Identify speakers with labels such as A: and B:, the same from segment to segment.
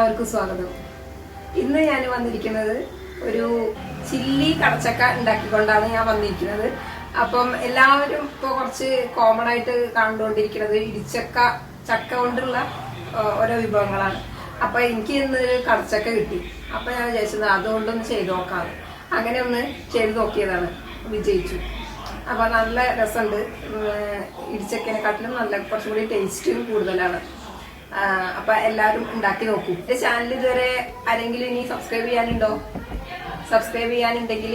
A: എല്ലാവർക്കും സ്വാഗതം. ഇന്ന് ഞാൻ വന്നിരിക്കുന്നത് ഒരു ചില്ലി കടച്ചക്ക ഉണ്ടാക്കിക്കൊണ്ടാണ് ഞാൻ വന്നിരിക്കുന്നത്. അപ്പം എല്ലാവരും ഇപ്പോൾ കുറച്ച് കോമൺ ആയിട്ട് കണ്ടുകൊണ്ടിരിക്കുന്നത് ഇടിച്ചക്ക ചക്ക കൊണ്ടുള്ള ഓരോ വിഭവങ്ങളാണ്. അപ്പൊ എനിക്ക് ഇന്ന് കടച്ചക്ക കിട്ടി. അപ്പൊ ഞാൻ വിചാരിച്ചത് അതുകൊണ്ടൊന്ന് ചെയ്ത് നോക്കാം. അങ്ങനെ ഒന്ന് ചെയ്ത് നോക്കിയതാണ്, വിജയിച്ചു. അപ്പൊ നല്ല രസമുണ്ട്. ഇടിച്ചക്കനെക്കാട്ടിലും നല്ല കുറച്ചും കൂടി ടേസ്റ്റും കൂടുതലാണ്. അപ്പൊ എല്ലാവരും ഉണ്ടാക്കി നോക്കൂ. എന്റെ ചാനൽ ഇതുവരെ ആരെങ്കിലും ഇനി സബ്സ്ക്രൈബ് ചെയ്യാനുണ്ടോ? സബ്സ്ക്രൈബ് ചെയ്യാനുണ്ടെങ്കിൽ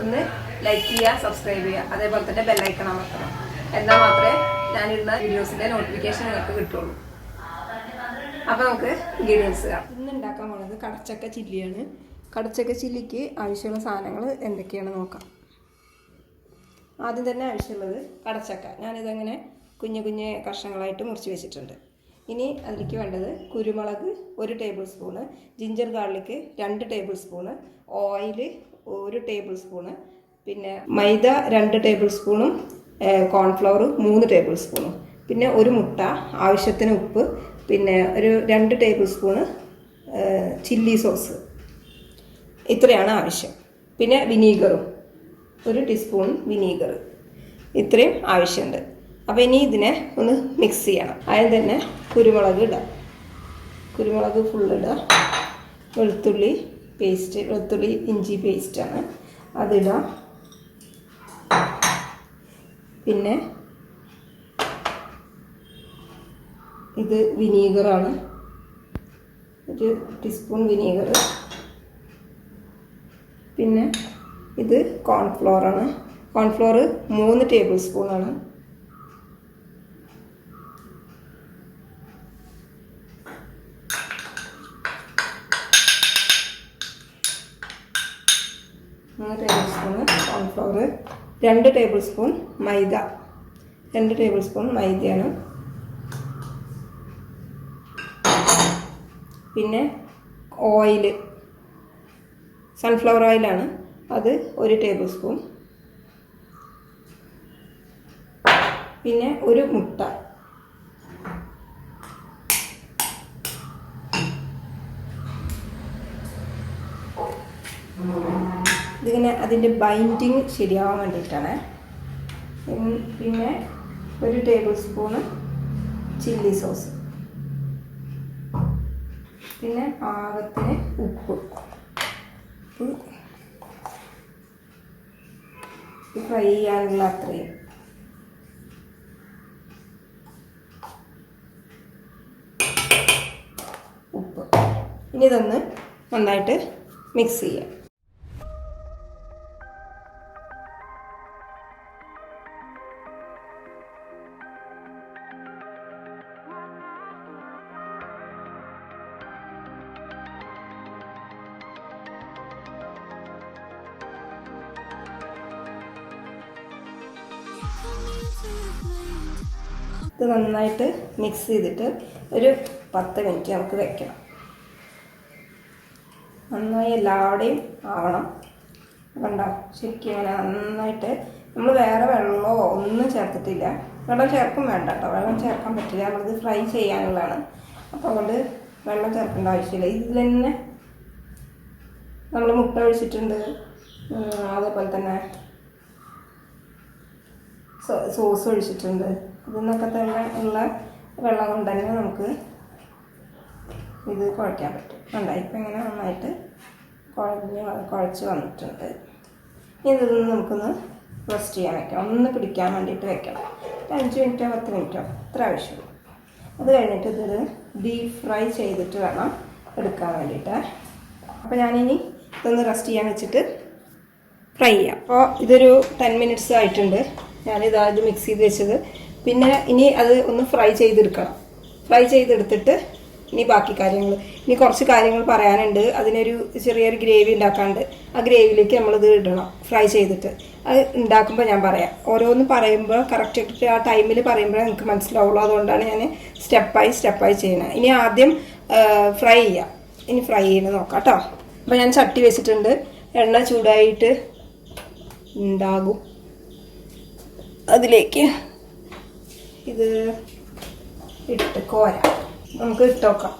A: ഒന്ന് ലൈക്ക് ചെയ്യുക, സബ്സ്ക്രൈബ് ചെയ്യുക, അതേപോലെ തന്നെ ബെല്ലൈക്കൺ അമർത്തണം. എന്നാൽ മാത്രമേ ഞാനിടുന്ന വീഡിയോസിന്റെ നോട്ടിഫിക്കേഷൻ നിങ്ങൾക്ക് കിട്ടുള്ളൂ. അപ്പൊ നമുക്ക് ഇൻഗ്രീഡിയൻസ് കാണാം. ഇന്ന് ഉണ്ടാക്കാൻ പോകുന്നത് കടച്ചക്ക ചില്ലിയാണ്. കടച്ചക്ക ചില്ലിക്ക് ആവശ്യമുള്ള സാധനങ്ങൾ എന്തൊക്കെയാണ് നോക്കാം. ആദ്യം തന്നെ ആവശ്യമുള്ളത് കടച്ചക്ക. ഞാനിതങ്ങനെ കുഞ്ഞു കുഞ്ഞു കഷ്ണങ്ങളായിട്ട് മുറിച്ച് വെച്ചിട്ടുണ്ട്. ഇനി അതിലേക്ക് വേണ്ടത് കുരുമുളക് 1 table spoon, ginger garlic 2 table spoon, oil 1 table spoon, പിന്നെ മൈദ 2 ടേബിൾ സ്പൂണും കോൺഫ്ലവർ 3 ടേബിൾ സ്പൂണും, പിന്നെ ഒരു മുട്ട, ആവശ്യത്തിന് ഉപ്പ്, പിന്നെ ഒരു 2 ടേബിൾ സ്പൂണ് ചില്ലി സോസ്. ഇത്രയാണ് ആവശ്യം. പിന്നെ വിനീഗറും 1 ടീസ്പൂൺ വിനീഗർ. ഇത്രയും ആവശ്യമുണ്ട്. അപ്പോൾ ഇനി ഇതിനെ ഒന്ന് മിക്സ് ചെയ്യണം. ആദ്യം തന്നെ കുരുമുളക് ഇടാം. കുരുമുളക് ഫുള്ളിടുക. വെളുത്തുള്ളി പേസ്റ്റ്, വെളുത്തുള്ളി ഇഞ്ചി പേസ്റ്റാണ്, അതിടാം. പിന്നെ ഇത് വിനീഗറാണ്, 1 ടീസ്പൂൺ വിനീഗർ. പിന്നെ ഇത് കോൺഫ്ലോറാണ്. കോൺഫ്ലോർ 3 ടേബിൾ സ്പൂണാണ്. Tablespoon cornflour, 2 tablespoon maida, 2 tablespoon മൈദയാണ്. പിന്നെ ഓയിൽ, സൺഫ്ലവർ ഓയിലാണ്, അത് 1 ടേബിൾ സ്പൂൺ. പിന്നെ ഒരു മുട്ട. ഇതിങ്ങനെ അതിൻ്റെ ബൈൻഡിങ് ശരിയാവാൻ വേണ്ടിയിട്ടാണ്. പിന്നെ 1 ടേബിൾ സ്പൂണ് ചില്ലി സോസ്, പിന്നെ പാകത്തിന് ഉപ്പ്. ഫ്രൈ ചെയ്യാനുള്ള അത്രയും. ഉപ്പ്. ഇനി ഇതൊന്ന് നന്നായിട്ട് മിക്സ് ചെയ്യാം. ഇത് നന്നായിട്ട് മിക്സ് ചെയ്തിട്ട് ഒരു 10 മിനിറ്റ് നമുക്ക് വെക്കണം. നന്നായി എല്ലാവരുടെയും ആവണം. കണ്ടോ, ശരിക്കും ഇങ്ങനെ നന്നായിട്ട്. നമ്മൾ വേറെ വെള്ളമോ ഒന്നും ചേർത്തിട്ടില്ല. വെള്ളം ചേർക്കും വേണ്ട കേട്ടോ, വെള്ളം ചേർക്കാൻ പറ്റില്ല. നമ്മളിത് ഫ്രൈ ചെയ്യാനുള്ളതാണ്. അപ്പോൾ അതുകൊണ്ട് വെള്ളം ചേർക്കേണ്ട ആവശ്യമില്ല. ഇതിൽ തന്നെ നമ്മൾ മുട്ട ഒഴിച്ചിട്ടുണ്ട്. അതേപോലെ തന്നെ സോസ് ഒഴിച്ചിട്ടുണ്ട്. ഇതിന്നൊക്കെ തന്നെ ഉള്ള വെള്ളം കൊണ്ട് തന്നെ നമുക്ക് ഇത് കുഴയ്ക്കാൻ പറ്റും. ഉണ്ടായി ഇപ്പം ഇങ്ങനെ നന്നായിട്ട് കുഴച്ച് വന്നിട്ടുണ്ട്. ഇതിൽ നിന്ന് നമുക്കൊന്ന് റെസ്റ്റ് ചെയ്യാൻ വയ്ക്കാം. ഒന്ന് പിടിക്കാൻ വേണ്ടിയിട്ട് വെക്കണം. 5 മിനിറ്റോ 10 മിനിറ്റോ ഇത്ര ആവശ്യമുള്ളൂ. അത് കഴിഞ്ഞിട്ട് ഇതൊരു ഡീപ്പ് ഫ്രൈ ചെയ്തിട്ട് വേണം എടുക്കാൻ വേണ്ടിയിട്ട്. അപ്പോൾ ഞാനിനി ഇതൊന്ന് റെസ്റ്റ് ചെയ്യാൻ വെച്ചിട്ട് ഫ്രൈ ചെയ്യാം. അപ്പോൾ ഇതൊരു 10 മിനിറ്റ്സ് ആയിട്ടുണ്ട്. ഞാനിത് മിക്സ് ചെയ്ത് വെച്ചത്. പിന്നെ ഇനി അത് ഒന്ന് ഫ്രൈ ചെയ്തെടുക്കണം. ഫ്രൈ ചെയ്തെടുത്തിട്ട് ഇനി ബാക്കി കാര്യങ്ങൾ, ഇനി കുറച്ച് കാര്യങ്ങൾ പറയാനുണ്ട്. അതിനൊരു ചെറിയൊരു ഗ്രേവി ഉണ്ടാക്കാണ്ട്. ആ ഗ്രേവിയിലേക്ക് നമ്മളിത് ഇടണം ഫ്രൈ ചെയ്തിട്ട്. അത് ഉണ്ടാക്കുമ്പോൾ ഞാൻ പറയാം. ഓരോന്ന് പറയുമ്പോൾ കറക്റ്റ് ആ ടൈമിൽ പറയുമ്പോഴേ നിങ്ങൾക്ക് മനസ്സിലാവുള്ളൂ. അതുകൊണ്ടാണ് ഞാൻ സ്റ്റെപ്പായി ചെയ്യുന്നത്. ഇനി ആദ്യം ഫ്രൈ ചെയ്യാം. ഇനി ഫ്രൈ ചെയ്യുന്നത് നോക്കാം കേട്ടോ. അപ്പോൾ ഞാൻ ചട്ടി വെച്ചിട്ടുണ്ട്. എണ്ണ ചൂടായിട്ട് ഉണ്ടാകും. അതിലേക്ക് ഇത് ഇട്ട് കോരാം. നമുക്ക് ഇട്ട് നോക്കാം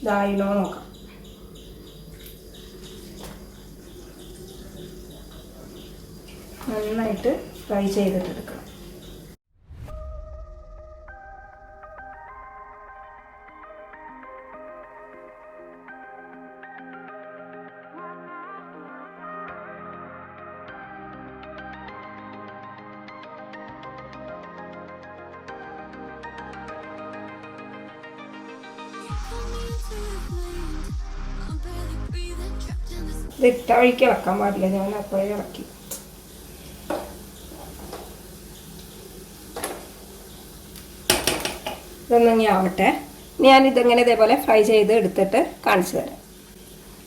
A: ഇതായില്ലോ നോക്കാം. നന്നായിട്ട് ഫ്രൈ ചെയ്തിട്ടെടുക്കണം. ഇത് ഇട്ട വഴിക്ക് ഇളക്കാൻ പാടില്ല, ഞാൻ അപ്പോഴേ ഇളക്കി. ഇതൊന്നും ഇനി ആവട്ടെ. ഞാനിതെങ്ങനെ ഇതേപോലെ ഫ്രൈ ചെയ്ത് എടുത്തിട്ട് കാണിച്ചു തരാം.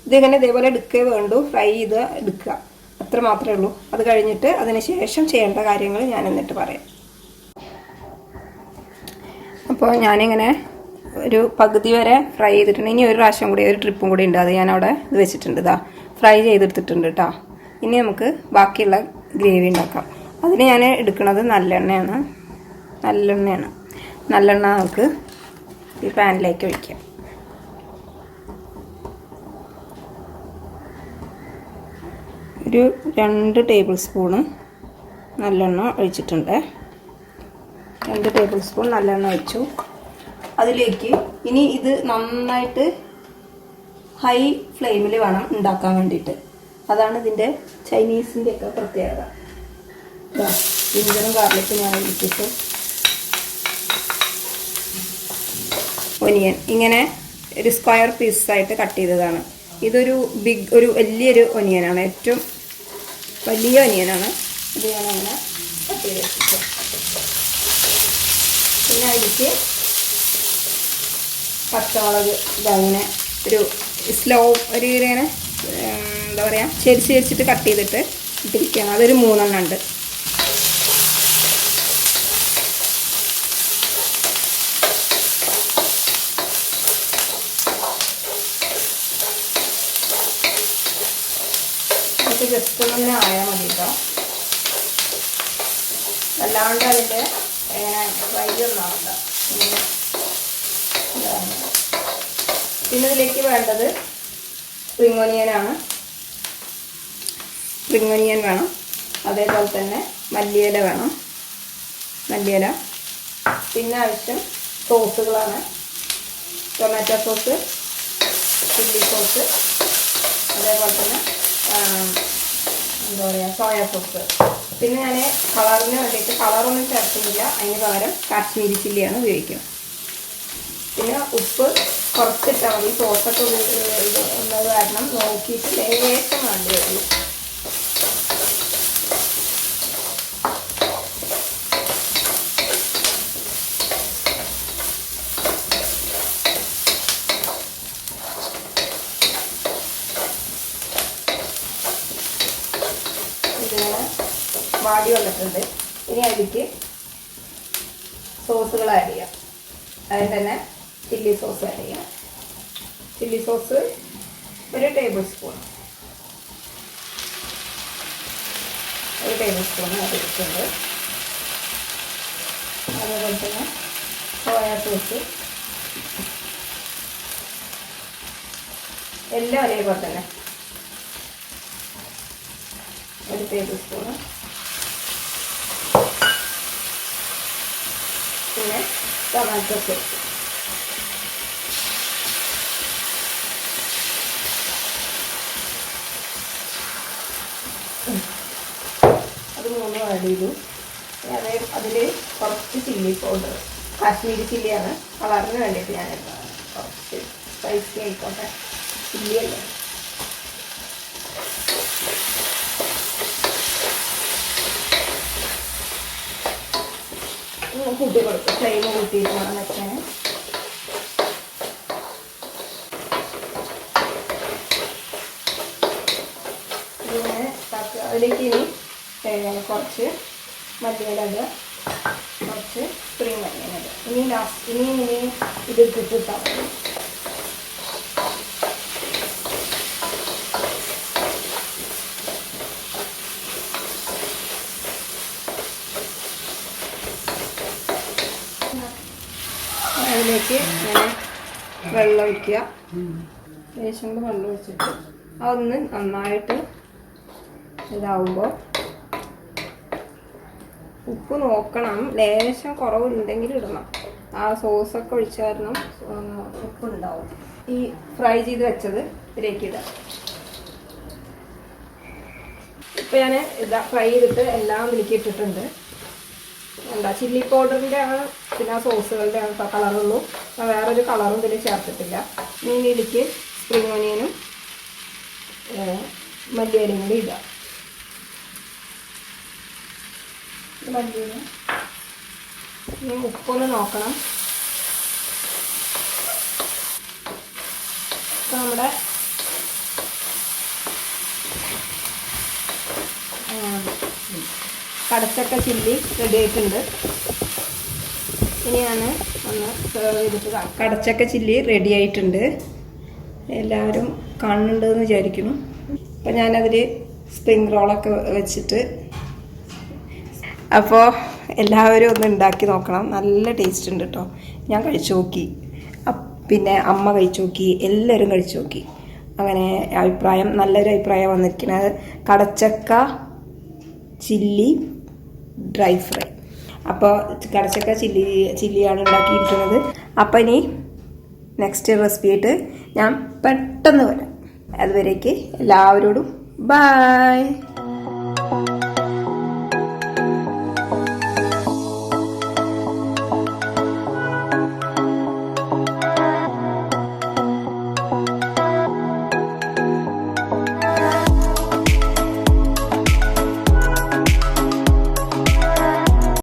A: ഇതിങ്ങനെ ഇതേപോലെ എടുക്കേ വേണ്ടൂ, ഫ്രൈ ചെയ്ത് എടുക്കുക, അത്ര മാത്രമേ ഉള്ളൂ. അത് കഴിഞ്ഞിട്ട് അതിന് ശേഷം ചെയ്യേണ്ട കാര്യങ്ങൾ ഞാൻ എന്നിട്ട് പറയാം. അപ്പോൾ ഞാനിങ്ങനെ ഒരു പകുതി വരെ ഫ്രൈ ചെയ്തിട്ടുണ്ട്. ഇനി ഒരു പ്രാവശ്യം കൂടി, ഒരു ട്രിപ്പും കൂടി ഉണ്ട്, അത് ഞാനവിടെ ഇത് വെച്ചിട്ടുണ്ട്. ഇതാ ഫ്രൈ ചെയ്തെടുത്തിട്ടുണ്ട് കേട്ടോ. ഇനി നമുക്ക് ബാക്കിയുള്ള ഗ്രേവി ഉണ്ടാക്കാം. അതിന് ഞാൻ എടുക്കുന്നത് നല്ലെണ്ണയാണ്. നല്ലെണ്ണ നമുക്ക് ഈ പാനിലേക്ക് ഒഴിക്കാം. ഒരു 2 ടേബിൾ സ്പൂണ് നല്ലെണ്ണ ഒഴിച്ചിട്ടുണ്ട്. 2 ടേബിൾ സ്പൂൺ നല്ലെണ്ണ ഒഴിച്ചു. അതിലേക്ക് ഇനി ഇത് നന്നായിട്ട് ഹൈ ഫ്ലെയിമിൽ വേണം ഉണ്ടാക്കാൻ വേണ്ടിയിട്ട്. അതാണ് ഇതിൻ്റെ ചൈനീസിൻ്റെ ഒക്കെ പ്രത്യേകത. ഇഞ്ചനും ഗാർലിക്കും ഞാൻ ഇട്ടിട്ട് ഒനിയൻ ഇങ്ങനെ ഒരു സ്ക്വയർ പീസായിട്ട് കട്ട് ചെയ്തതാണ്. ഇതൊരു ഒരു വലിയൊരു ഒനിയനാണ്, ഏറ്റവും വലിയ ഒനിയനാണ്. ഇത് ഞാനങ്ങനെ കട്ട് ചെയ്ത് വെച്ചിട്ട് പിന്നെ അതിലേക്ക് പച്ചമുളക് ഇതങ്ങനെ ഒരു സ്ലോ ഒരു ഇങ്ങനെ എന്താ പറയുക ചെരിച്ചിട്ട് കട്ട് ചെയ്തിട്ട് ഇട്ടിരിക്കുകയാണ്. അതൊരു 3 എണ്ണം ഉണ്ട്. അതൊക്കെ ജസ്റ്റ് ഒന്നിങ്ങനെ ആയാൽ മതി കേട്ടോ, അല്ലാണ്ട് അതിൻ്റെ ഇങ്ങനെ ഫ്രൈ ഒന്നും ആവണ്ട. പിന്നെ ഇതിലേക്ക് വേണ്ടത് സ്പ്രിംഗ് ഒനിയനാണ്. സ്പ്രിംഗ് ഒനിയൻ വേണം. അതേപോലെ തന്നെ മല്ലിയില വേണം, മല്ലിയില. പിന്നെ ആവശ്യം സോസുകളാണ്. ടൊമാറ്റോ സോസ്, ചില്ലി സോസ്, അതേപോലെ തന്നെ എന്താ പറയുക സോയ സോസ്. പിന്നെ ഞാൻ കളറിന് വേണ്ടിയിട്ട് കളറൊന്നും ചേർക്കുന്നില്ല, അതിന് പകരം കാശ്മീരി ചില്ലിയാണ് ഉപയോഗിക്കുന്നത്. പിന്നെ ഉപ്പ് കുറച്ചിട്ടാൽ മതി, സോസൊക്കെ ഉള്ളത് കാരണം നോക്കിയിട്ട് ലേശം വേണ്ടി വരുള്ളൂ. ഇതിങ്ങനെ വാടി വന്നിട്ടുണ്ട്. ഇനി അതിലേക്ക് സോസുകൾ ആഡ് ചെയ്യാം. അതിൽ തന്നെ ചില്ലി സോസ് ആഡ് ചെയ്യാം. Chilli sauce 1 table spoon add ചെയ്തിട്ടുണ്ട്. അതേപോലെ തന്നെ സോയ സോസ് എല്ലാം ഒരേപോലെ തന്നെ 1 ടേബിൾ സ്പൂണ്. പിന്നെ ടൊമാറ്റോ സോസ് അത് 3 ആഡ് ചെയ്തു. അതിൽ കുറച്ച് ചില്ലി പൗഡർ, കാശ്മീരി ചില്ലിയാണ്, കളറിന് വേണ്ടിയിട്ട് ഞാൻ കുറച്ച് സ്പൈസി ആയിക്കോട്ടെ, ചില്ലിയല്ലേ. കൂട്ടി കൊടുക്കും, ഫ്ലെയിം കൂട്ടിയിട്ട് വേണം വെക്കാൻ. ഇങ്ങനെ അതിലേക്ക് ഇനി കുറച്ച് മല്ലിയില ഇടുക, കുറച്ച് സ്പ്രിംഗ് ഒനിയൻ ഇടുക. ഇനി ഇത് ഇട്ടിട്ടാൽ മതി. അതിലേക്ക് ഇങ്ങനെ വെള്ളം ഒഴിക്കുക. ലേശം കൂടെ വെള്ളം ഒഴിച്ചിട്ട് അതൊന്ന് നന്നായിട്ട് ഇതാവുമ്പോൾ ഉപ്പ് നോക്കണം, ലേശം കുറവുണ്ടെങ്കിൽ ഇടണം. ആ സോസൊക്കെ ഒഴിച്ച കാരണം ഉപ്പുണ്ടാവും. ഈ ഫ്രൈ ചെയ്ത് വെച്ചത് ഇതിലേക്ക് ഇടാം. ഇപ്പം ഞാൻ ഇതാ ഫ്രൈ ചെയ്തിട്ട് എല്ലാം ഇതിലേക്ക് ഇട്ടിട്ടുണ്ട്. എന്താ ചില്ലി പൗഡറിൻ്റെ ആണ് പിന്നെ ആ സോസുകളുടെ ആണ് കളറുള്ളൂ. വേറൊരു കളറും ഇതിൽ ചേർത്തിട്ടില്ല. ഇതിലേക്ക് സ്പ്രിംഗ് ഓനിയനും മല്ലിയിലയും കൂടി ഇടാം. ഇനി ഉപ്പൊന്ന് നോക്കണം. ഇപ്പം നമ്മുടെ കടച്ചക്ക ചില്ലി റെഡി ആയിട്ടുണ്ട്. ഇനി ഞാൻ ഒന്ന് സെർവ് ചെയ്തിട്ട് കടച്ചക്ക ചില്ലി റെഡി ആയിട്ടുണ്ട്. എല്ലാവരും കാണുന്നുണ്ടെന്ന് വിചാരിക്കുന്നു. അപ്പം ഞാനതിൽ സ്പ്രിംഗ് റോളൊക്കെ വെച്ചിട്ട്, അപ്പോൾ എല്ലാവരും ഒന്ന് ഉണ്ടാക്കി നോക്കണം. നല്ല ടേസ്റ്റ് ഉണ്ട് കേട്ടോ. ഞാൻ കഴിച്ചു നോക്കി, പിന്നെ അമ്മ കഴിച്ചു നോക്കി, എല്ലാവരും കഴിച്ചു നോക്കി. അങ്ങനെ നല്ലൊരു അഭിപ്രായം വന്നിരിക്കുന്നത് കടച്ചക്ക ചില്ലി ഡ്രൈ ഫ്രൈ. അപ്പോൾ കടച്ചക്ക ചില്ലിയാണ് ഉണ്ടാക്കിയിരിക്കുന്നത്. അപ്പം ഇനി നെക്സ്റ്റ് റെസിപ്പി ആയിട്ട് ഞാൻ പെട്ടെന്ന് വരാം. അതുവരേക്ക് എല്ലാവരോടും ബൈ.